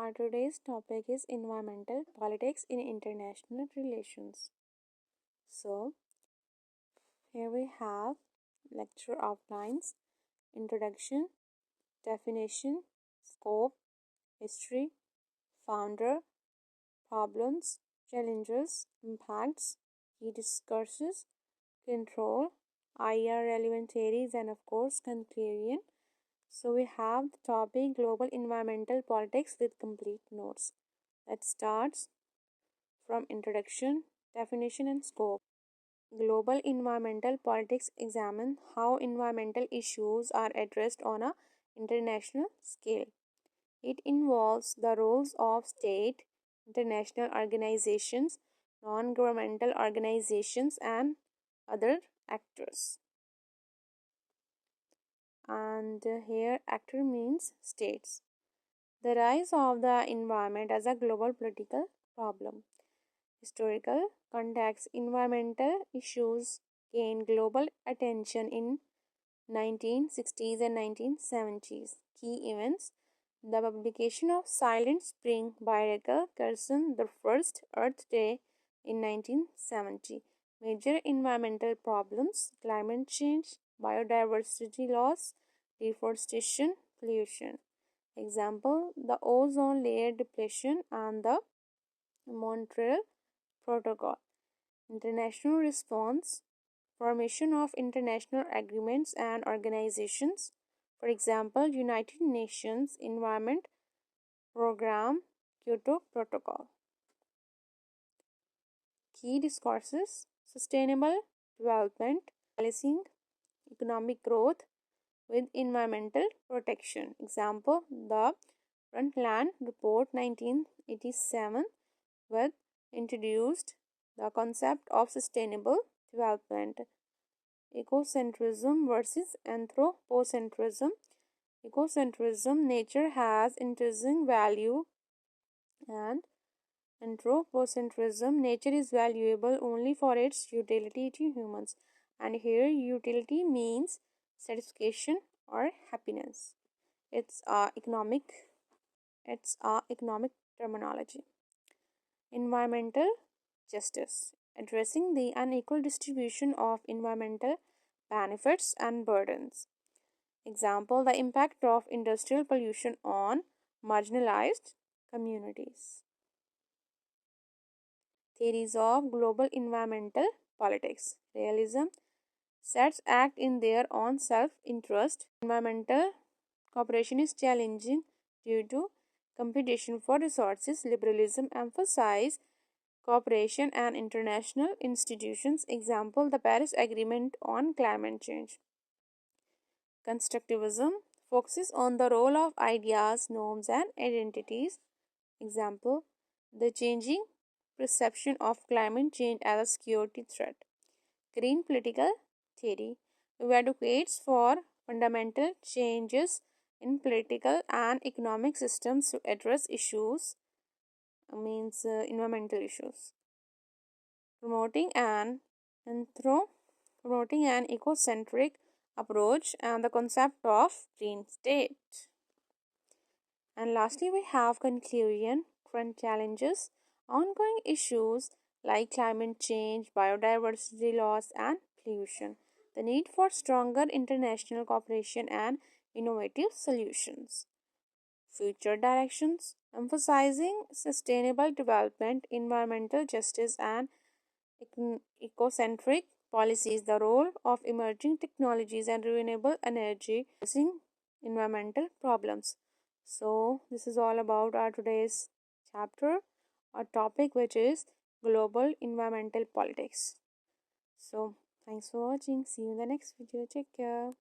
Our today's topic is environmental politics in international relations. So, here we have lecture outlines, introduction, definition, scope, history, founder, problems, challenges, impacts, key discourses, control, IR relevant theories, and of course, conclusion. So, we have the topic global environmental politics with complete notes. Let's start from introduction, definition, and scope. Global environmental politics examine how environmental issues are addressed on an international scale. It involves the roles of state, international organizations, non governmental organizations, and other actors. And here, actor means states. The rise of the environment as a global political problem. Historical context. Environmental issues gained global attention in 1960s and 1970s. Key events. The publication of Silent Spring by Rachel Carson, the first Earth Day in 1970. Major environmental problems: climate change, biodiversity loss, deforestation, pollution. Example: the ozone layer depletion and the Montreal Protocol. International response: formation of international agreements and organizations. For example, United Nations Environment Programme, Kyoto Protocol. Key discourses: sustainable development, balancing economic growth with environmental protection. Example, the Frontland Report 1987 with introduced the concept of sustainable development. Ecocentrism versus anthropocentrism. Ecocentrism: nature has intrinsic value, and anthropocentrism: nature is valuable only for its utility to humans. And here, utility means satisfaction or happiness. It's a economic terminology. Environmental justice: addressing the unequal distribution of environmental benefits and burdens. Example, the impact of industrial pollution on marginalized communities. Theories of global environmental politics. Realism: states act in their own self-interest. Environmental cooperation is challenging due to competition for resources. Liberalism emphasizes cooperation and international institutions. Example, the Paris Agreement on climate change. Constructivism focuses on the role of ideas, norms, and identities. Example, the changing perception of climate change as a security threat. Green political theory advocates for fundamental changes in political and economic systems to address environmental issues. Promoting an ecocentric approach and the concept of green state. And lastly, we have conclusion, current challenges, ongoing issues like climate change, biodiversity loss, and pollution. The need for stronger international cooperation and innovative solutions. Future directions: emphasizing sustainable development, environmental justice, and ecocentric policies. The role of emerging technologies and renewable energy addressing environmental problems. So, this is all about our today's chapter, our topic, which is global environmental politics. So, thanks for watching. See you in the next video. Take care.